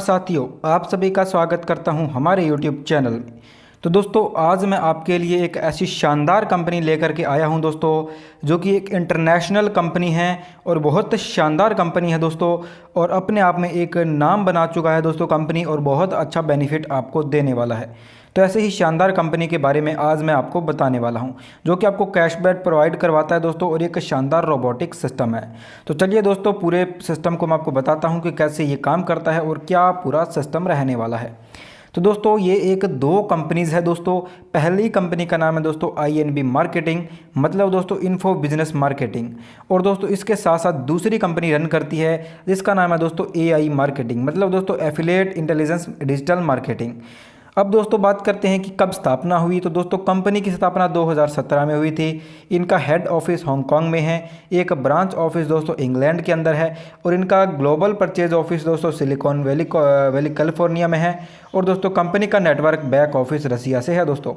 साथियों, आप सभी का स्वागत करता हूं हमारे YouTube चैनल में। तो दोस्तों, आज मैं आपके लिए एक ऐसी शानदार कंपनी लेकर के आया हूं दोस्तों, जो कि एक इंटरनेशनल कंपनी है और बहुत शानदार कंपनी है दोस्तों। और अपने आप में एक नाम बना चुका है दोस्तों कंपनी, और बहुत अच्छा बेनिफिट आपको देने वाला है। तो ऐसे ही शानदार कंपनी के बारे में आज मैं आपको बताने वाला हूं, जो कि आपको कैशबैक प्रोवाइड करवाता है दोस्तों, और एक शानदार रोबोटिक सिस्टम है। तो चलिए दोस्तों, पूरे सिस्टम को मैं आपको बताता हूं कि कैसे ये काम करता है और क्या पूरा सिस्टम रहने वाला है। तो दोस्तों, ये एक दो कंपनीज़ है दोस्तों। पहली कंपनी का नाम है दोस्तों INB मार्केटिंग, मतलब दोस्तों इन्फो बिजनेस मार्केटिंग। और दोस्तों इसके साथ साथ दूसरी कंपनी रन करती है जिसका नाम है दोस्तों AI मार्केटिंग, मतलब दोस्तों एफिलिएट इंटेलिजेंस डिजिटल मार्केटिंग। अब दोस्तों बात करते हैं कि कब स्थापना हुई। तो दोस्तों कंपनी की स्थापना 2017 में हुई थी। इनका हेड ऑफिस हांगकांग में है, एक ब्रांच ऑफिस दोस्तों इंग्लैंड के अंदर है, और इनका ग्लोबल परचेज ऑफिस दोस्तों सिलिकॉन वैली कैलिफोर्निया में है। और दोस्तों कंपनी का नेटवर्क बैक ऑफिस रसिया से है दोस्तों।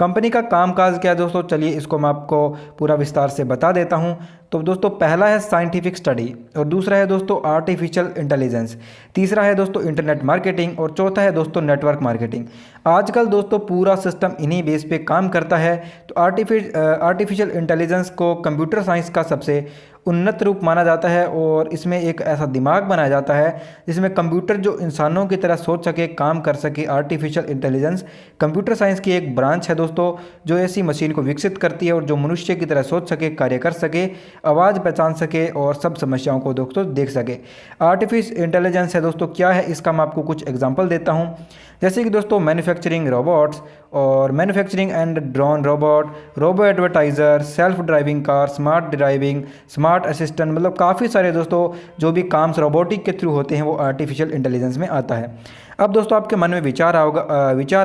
कंपनी का कामकाज क्या है दोस्तों, चलिए इसको मैं आपको पूरा विस्तार से बता देता हूं। तो दोस्तों पहला है साइंटिफिक स्टडी, और दूसरा है दोस्तों आर्टिफिशियल इंटेलिजेंस, तीसरा है दोस्तों इंटरनेट मार्केटिंग, और चौथा है दोस्तों नेटवर्क मार्केटिंग। आजकल दोस्तों पूरा सिस्टम इन्हीं बेस पे काम करता है। तो आर्टिफिशियल इंटेलिजेंस को कंप्यूटर साइंस का सबसे उन्नत रूप माना जाता है, और इसमें एक ऐसा दिमाग बनाया जाता है जिसमें कंप्यूटर जो इंसानों की तरह सोच सके, काम कर सके। आर्टिफिशियल इंटेलिजेंस कंप्यूटर साइंस की एक ब्रांच है दोस्तों, जो ऐसी मशीन को विकसित करती है और जो मनुष्य की तरह सोच सके, कार्य कर सके, आवाज़ पहचान सके और सब समस्याओं को दोस्तों देख सके। आर्टिफिशियल इंटेलिजेंस है दोस्तों क्या है, इसका मैं आपको कुछ एग्जाम्पल देता हूँ। जैसे कि दोस्तों मैन्युफैक्चरिंग रोबोट्स और manufacturing and drone robo advertiser, self driving car, smart driving, smart assistant, मतलब काफ़ी सारे दोस्तों जो भी काम रोबोटिक के थ्रू होते हैं वो आर्टिफिशियल इंटेलिजेंस में आता है। अब दोस्तों आपके मन में विचार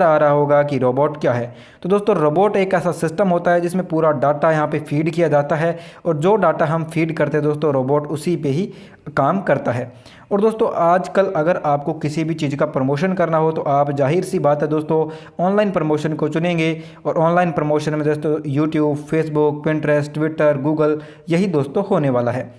आ रहा होगा कि रोबोट क्या है। तो दोस्तों रोबोट एक ऐसा सिस्टम होता है जिसमें पूरा डाटा यहाँ पे फीड किया जाता है, और जो डाटा हम फीड करते हैं दोस्तों रोबोट उसी पे ही काम करता है। और दोस्तों आजकल अगर आपको किसी भी चीज़ का प्रमोशन करना हो तो आप जाहिर सी बात है दोस्तों ऑनलाइन प्रमोशन को चुनेंगे। और ऑनलाइन प्रमोशन में दोस्तों YouTube, Facebook, Pinterest, Twitter, Google, यही दोस्तों होने वाला है।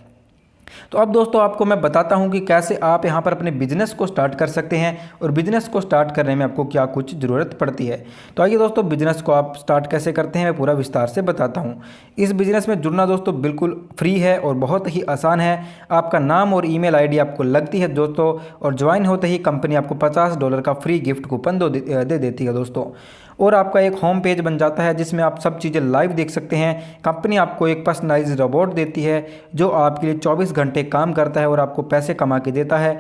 तो अब दोस्तों आपको मैं बताता हूं कि कैसे आप यहां पर अपने बिजनेस को स्टार्ट कर सकते हैं, और बिजनेस को स्टार्ट करने में आपको क्या कुछ ज़रूरत पड़ती है। तो आइए दोस्तों बिजनेस को आप स्टार्ट कैसे करते हैं मैं पूरा विस्तार से बताता हूं। इस बिजनेस में जुड़ना दोस्तों बिल्कुल फ्री है और बहुत ही आसान है। आपका नाम और ईमेल ID आपको लगती है दोस्तों, और ज्वाइन होते ही कंपनी आपको $50 का फ्री गिफ्ट कूपन दे देती है दोस्तों। और आपका एक होम पेज बन जाता है जिसमें आप सब चीज़ें लाइव देख सकते हैं। कंपनी आपको एक पर्सनलाइज्ड रोबोट देती है जो आपके लिए 24 घंटे काम करता है और आपको पैसे कमा के देता है।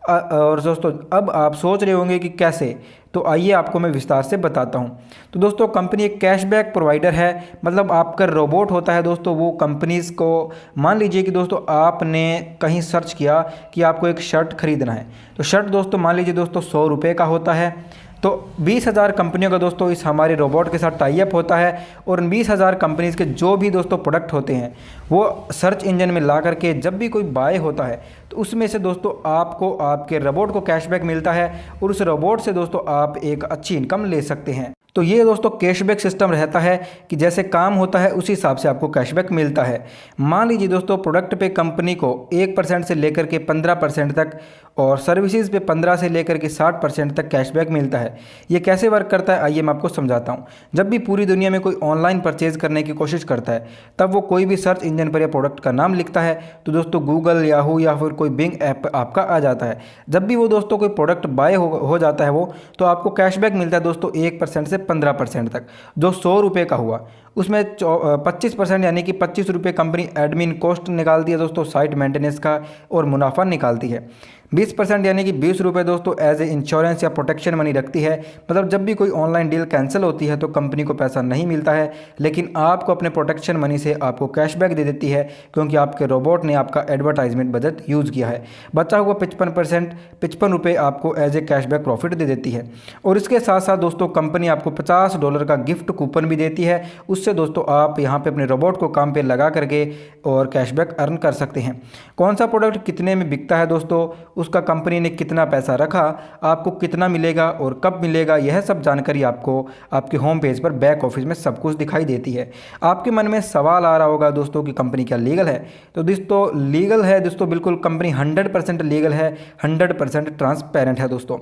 और दोस्तों अब आप सोच रहे होंगे कि कैसे, तो आइए आपको मैं विस्तार से बताता हूं। तो दोस्तों कंपनी एक कैशबैक प्रोवाइडर है, मतलब आपका रोबोट होता है दोस्तों वो कंपनीज़ को, मान लीजिए कि दोस्तों आपने कहीं सर्च किया कि आपको एक शर्ट खरीदना है। तो शर्ट दोस्तों मान लीजिए दोस्तों 100 रुपये का होता है। तो 20,000 कंपनियों का दोस्तों इस हमारे रोबोट के साथ टाई अप होता है, और 20,000 कंपनीज़ के जो भी दोस्तों प्रोडक्ट होते हैं वो सर्च इंजन में ला करके जब भी कोई बाय होता है तो उसमें से दोस्तों आपको आपके रोबोट को कैशबैक मिलता है, और उस रोबोट से दोस्तों आप एक अच्छी इनकम ले सकते हैं। तो ये दोस्तों कैशबैक सिस्टम रहता है कि जैसे काम होता है उसी हिसाब से आपको कैशबैक मिलता है। मान लीजिए दोस्तों प्रोडक्ट पे कंपनी को 1% से लेकर के 15% तक, और सर्विसेज पे 15 से लेकर के 60% तक कैशबैक मिलता है। ये कैसे वर्क करता है आइए मैं आपको समझाता हूँ। जब भी पूरी दुनिया में कोई ऑनलाइन परचेज करने की कोशिश करता है तब वो कोई भी सर्च इंजन पर या प्रोडक्ट का नाम लिखता है तो दोस्तों गूगल, याहू या फिर कोई बिंग ऐप आपका आ जाता है। जब भी वो दोस्तों कोई प्रोडक्ट बाय हो जाता है वो, तो आपको कैशबैक मिलता है दोस्तों 1% से 15% तक। जो 100 रुपये का हुआ उसमें 25% यानी कि 25 रुपये कंपनी एडमिन कॉस्ट निकालती है दोस्तों, साइट मेंटेनेंस का, और मुनाफा निकालती है। 20% यानी कि 20 रुपये दोस्तों एज ए इंश्योरेंस या प्रोटेक्शन मनी रखती है, मतलब जब भी कोई ऑनलाइन डील कैंसिल होती है तो कंपनी को पैसा नहीं मिलता है, लेकिन आपको अपने प्रोटेक्शन मनी से आपको कैशबैक दे देती है, क्योंकि आपके रोबोट ने आपका एडवर्टाइजमेंट बजट यूज़ किया है। बचा हुआ 55 रुपये आपको एज ए कैशबैक प्रॉफिट दे देती है। और इसके साथ साथ दोस्तों कंपनी आपको $50 का गिफ्ट कूपन भी देती है, उससे उससे दोस्तों आप यहाँ पे अपने रोबोट को काम पे लगा करके और कैशबैक अर्न कर सकते हैं। कौन सा प्रोडक्ट कितने में बिकता है दोस्तों, उसका कंपनी ने कितना पैसा रखा, आपको कितना मिलेगा और कब मिलेगा, यह सब जानकारी आपको आपके होम पेज पर बैक ऑफिस में सब कुछ दिखाई देती है। आपके मन में सवाल आ रहा होगा दोस्तों कि कंपनी क्या लीगल है, तो दोस्तों लीगल है दोस्तों, बिल्कुल कंपनी 100% लीगल है, 100% ट्रांसपेरेंट है दोस्तों।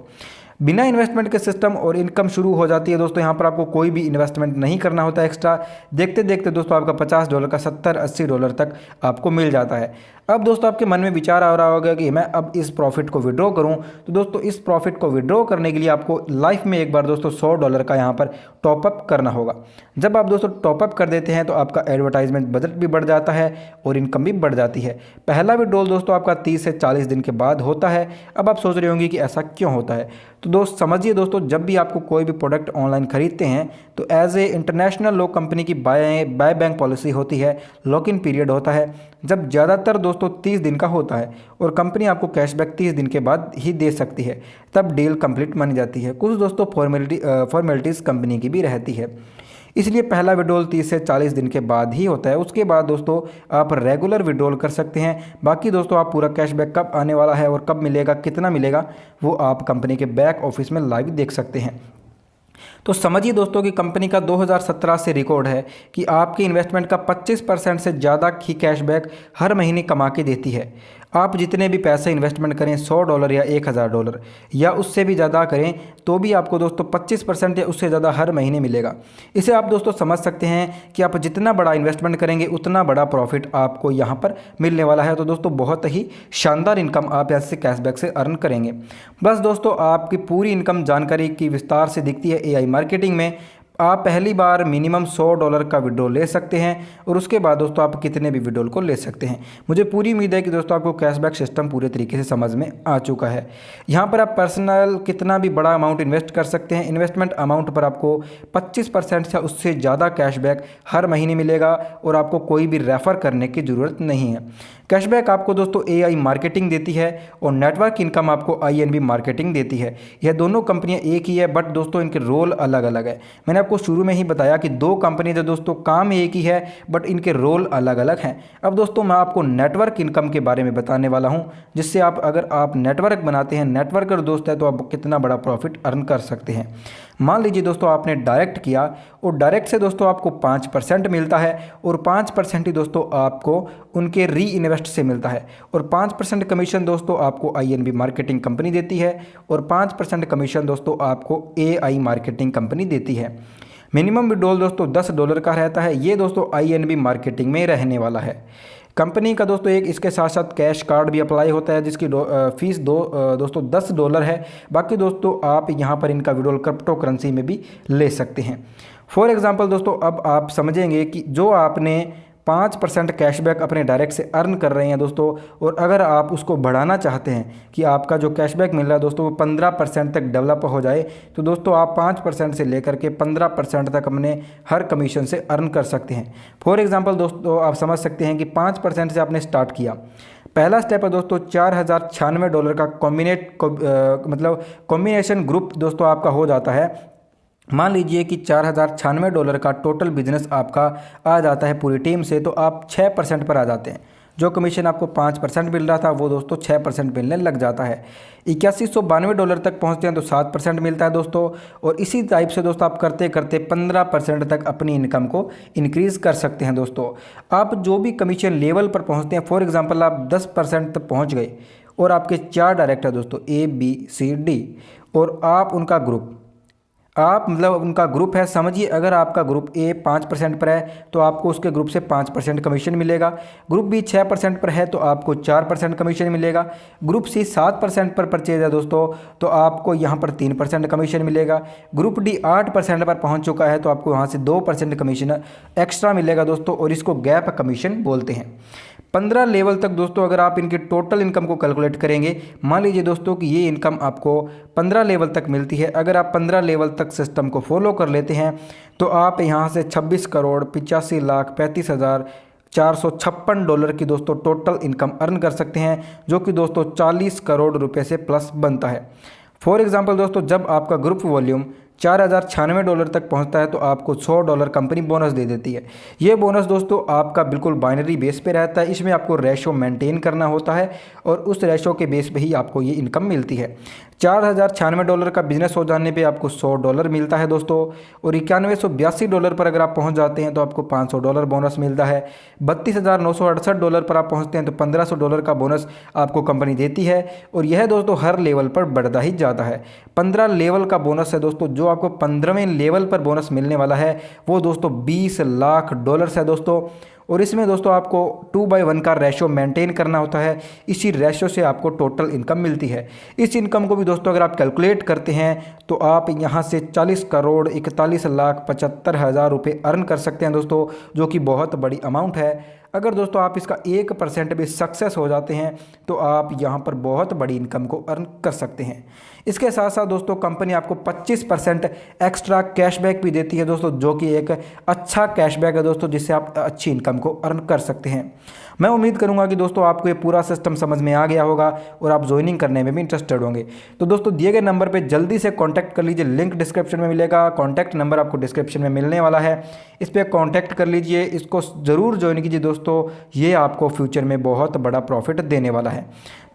बिना इन्वेस्टमेंट के सिस्टम और इनकम शुरू हो जाती है दोस्तों। यहाँ पर आपको कोई भी इन्वेस्टमेंट नहीं करना होता एक्स्ट्रा। देखते देखते दोस्तों आपका $50 का $70-80 तक आपको मिल जाता है। अब दोस्तों आपके मन में विचार आ रहा होगा कि मैं अब इस प्रॉफिट को विड्रॉ करूं, तो दोस्तों इस प्रॉफिट को विड्रॉ करने के लिए आपको लाइफ में एक बार दोस्तों $100 का यहाँ पर टॉपअप करना होगा। जब आप दोस्तों टॉपअप कर देते हैं तो आपका एडवर्टाइजमेंट बजट भी बढ़ जाता है और इनकम भी बढ़ जाती है। पहला विड्रॉल दोस्तों आपका 30 से 40 दिन के बाद होता है। अब आप सोच रहे होंगे कि ऐसा क्यों होता है, तो दोस्त समझिए दोस्तों, जब भी आपको कोई भी प्रोडक्ट ऑनलाइन खरीदते हैं तो as a international law company की बाय बैंक पॉलिसी होती है, लॉक इन पीरियड होता है, जब ज़्यादातर दोस्तों 30 दिन का होता है और कंपनी आपको कैशबैक 30 दिन के बाद ही दे सकती है, तब डील कंप्लीट मानी जाती है। कुछ दोस्तों फॉर्मेलिटीज़ कंपनी की भी रहती है, इसलिए पहला विड्रॉल 30 से 40 दिन के बाद ही होता है। उसके बाद दोस्तों आप रेगुलर विड्रॉल कर सकते हैं। बाकी दोस्तों आप पूरा कैशबैक कब आने वाला है और कब मिलेगा, कितना मिलेगा, वो आप कंपनी के बैक ऑफिस में लाइव देख सकते हैं। तो समझिए दोस्तों कि कंपनी का 2017 से रिकॉर्ड है कि आपके इन्वेस्टमेंट का 25% से ज़्यादा ही कैशबैक हर महीने कमा के देती है। आप जितने भी पैसे इन्वेस्टमेंट करें, $100 या $1000 या उससे भी ज़्यादा करें, तो भी आपको दोस्तों 25% या उससे ज़्यादा हर महीने मिलेगा। इसे आप दोस्तों समझ सकते हैं कि आप जितना बड़ा इन्वेस्टमेंट करेंगे उतना बड़ा प्रॉफिट आपको यहाँ पर मिलने वाला है। तो दोस्तों बहुत ही शानदार इनकम आप यहाँ से कैशबैक से अर्न करेंगे। बस दोस्तों आपकी पूरी इनकम जानकारी की विस्तार से दिखती है AI मार्केटिंग में। आप पहली बार मिनिमम $100 का विड्रॉल ले सकते हैं और उसके बाद दोस्तों आप कितने भी विड्रॉल को ले सकते हैं। मुझे पूरी उम्मीद है कि दोस्तों आपको कैशबैक सिस्टम पूरे तरीके से समझ में आ चुका है। यहाँ पर आप पर्सनल कितना भी बड़ा अमाउंट इन्वेस्ट कर सकते हैं। इन्वेस्टमेंट अमाउंट पर आपको 25% या उससे ज़्यादा कैशबैक हर महीने मिलेगा और आपको कोई भी रेफ़र करने की ज़रूरत नहीं है। कैशबैक आपको दोस्तों AI मार्केटिंग देती है और नेटवर्क इनकम आपको INB मार्केटिंग देती है। यह दोनों कंपनियां एक ही है, बट दोस्तों इनके रोल अलग अलग है। मैंने आपको शुरू में ही बताया कि दो कंपनी जो दोस्तों काम एक ही है, बट इनके रोल अलग अलग हैं। अब दोस्तों मैं आपको नेटवर्क इनकम के बारे में बताने वाला हूं, जिससे आप अगर आप नेटवर्क बनाते हैं, नेटवर्कर दोस्त है, तो आप कितना बड़ा प्रॉफिट अर्न कर सकते हैं। मान लीजिए दोस्तों आपने डायरेक्ट किया और डायरेक्ट से दोस्तों आपको 5% मिलता है और 5% ही दोस्तों आपको उनके री इन्वेस्ट से मिलता है और 5% कमीशन दोस्तों आपको INB मार्केटिंग कंपनी देती है और 5% कमीशन दोस्तों आपको AI मार्केटिंग कंपनी देती है। मिनिमम विड्रॉल दोस्तों $10 का रहता है। ये दोस्तों INB मार्केटिंग में रहने वाला है। कंपनी का दोस्तों एक इसके साथ साथ कैश कार्ड भी अप्लाई होता है, जिसकी फीस दोस्तों $10 है। बाकी दोस्तों आप यहाँ पर इनका विड्रॉल क्रिप्टो करेंसी में भी ले सकते हैं। फॉर एग्जांपल दोस्तों अब आप समझेंगे कि जो आपने 5% कैशबैक अपने डायरेक्ट से अर्न कर रहे हैं दोस्तों, और अगर आप उसको बढ़ाना चाहते हैं कि आपका जो कैशबैक मिल रहा है दोस्तों वो 15% तक डेवलप हो जाए, तो दोस्तों आप 5% से लेकर के 15% तक अपने हर कमीशन से अर्न कर सकते हैं। फॉर एग्जांपल दोस्तों आप समझ सकते हैं कि 5% से आपने स्टार्ट किया। पहला स्टेप है दोस्तों $4096 का कॉम्बिनेशन ग्रुप दोस्तों आपका हो जाता है। मान लीजिए कि $4096 का टोटल बिजनेस आपका आ जाता है पूरी टीम से, तो आप 6% पर आ जाते हैं। जो कमीशन आपको 5% मिल रहा था वो दोस्तों 6% मिलने लग जाता है। $8192 तक पहुंचते हैं तो 7% मिलता है दोस्तों, और इसी टाइप से दोस्तों आप करते करते 15% तक अपनी इनकम को इंक्रीज़ कर सकते हैं दोस्तों। आप जो भी कमीशन लेवल पर पहुंचते हैं, फॉर एग्जांपल आप 10% तक पहुंच गए और आपके 4 डायरेक्टर दोस्तों ABCD और आप उनका ग्रुप, आप मतलब उनका ग्रुप है, समझिए अगर आपका ग्रुप A 5% पर है तो आपको उसके ग्रुप से 5% कमीशन मिलेगा। ग्रुप B 6% पर है तो आपको 4% कमीशन मिलेगा। ग्रुप C 7% पर परचेज है दोस्तों तो आपको यहाँ पर 3% कमीशन मिलेगा। ग्रुप D 8% पर पहुँच चुका है तो आपको वहाँ से 2% कमीशन एक्स्ट्रा मिलेगा दोस्तों, और इसको गैप कमीशन बोलते हैं। 15 लेवल तक दोस्तों अगर आप इनकी टोटल इनकम को कैलकुलेट करेंगे, मान लीजिए दोस्तों कि ये इनकम आपको 15 लेवल तक मिलती है। अगर आप 15 लेवल तक सिस्टम को फॉलो कर लेते हैं तो आप यहाँ से $26,85,35,456 की दोस्तों टोटल इनकम अर्न कर सकते हैं, जो कि दोस्तों 40 करोड़ रुपए से प्लस बनता है। फॉर एग्जांपल दोस्तों जब आपका ग्रुप वॉल्यूम $4096 तक पहुंचता है तो आपको $100 कंपनी बोनस दे देती है। ये बोनस दोस्तों आपका बिल्कुल बाइनरी बेस पे रहता है, इसमें आपको रेशो मेंटेन करना होता है और उस रेशो के बेस पे ही आपको ये इनकम मिलती है। $4096 का बिजनेस हो जाने पे आपको $100 मिलता है दोस्तों, और $9182 पर अगर आप पहुंच जाते हैं तो आपको $500 बोनस मिलता है। $32,968 पर आप पहुंचते हैं तो $1500 का बोनस आपको कंपनी देती है, और यह दोस्तों हर लेवल पर बढ़ता ही जाता है। 15 लेवल का बोनस है दोस्तों, जो आपको 15वें लेवल पर बोनस मिलने वाला है वो दोस्तों $20 लाख है दोस्तों। और इसमें दोस्तों आपको 2/1 का रेशो मेंटेन करना होता है, इसी रेशो से आपको टोटल इनकम मिलती है। इस इनकम को भी दोस्तों अगर आप कैलकुलेट करते हैं तो आप यहाँ से 40,41,75,000 रुपये अर्न कर सकते हैं दोस्तों, जो कि बहुत बड़ी अमाउंट है। अगर दोस्तों आप इसका 1% भी सक्सेस हो जाते हैं तो आप यहाँ पर बहुत बड़ी इनकम को अर्न कर सकते हैं। इसके साथ साथ दोस्तों कंपनी आपको 25% एक्स्ट्रा कैशबैक भी देती है दोस्तों, जो कि एक अच्छा कैशबैक है दोस्तों, जिससे आप अच्छी इनकम को अर्न कर सकते हैं। मैं उम्मीद करूंगा कि दोस्तों आपको ये पूरा सिस्टम समझ में आ गया होगा और आप ज्वाइनिंग करने में भी इंटरेस्टेड होंगे। तो दोस्तों दिए गए नंबर पे जल्दी से कांटेक्ट कर लीजिए, लिंक डिस्क्रिप्शन में मिलेगा, कांटेक्ट नंबर आपको डिस्क्रिप्शन में मिलने वाला है, इस पर कांटेक्ट कर लीजिए, इसको ज़रूर ज्वाइन कीजिए दोस्तों, ये आपको फ्यूचर में बहुत बड़ा प्रॉफिट देने वाला है।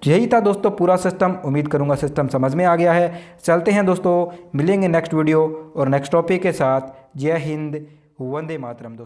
यही था दोस्तों पूरा सिस्टम, उम्मीद करूंगा सिस्टम समझ में आ गया है। चलते हैं दोस्तों, मिलेंगे नेक्स्ट वीडियो और नेक्स्ट टॉपिक के साथ। जय हिंद, वंदे मातरम दोस्तों।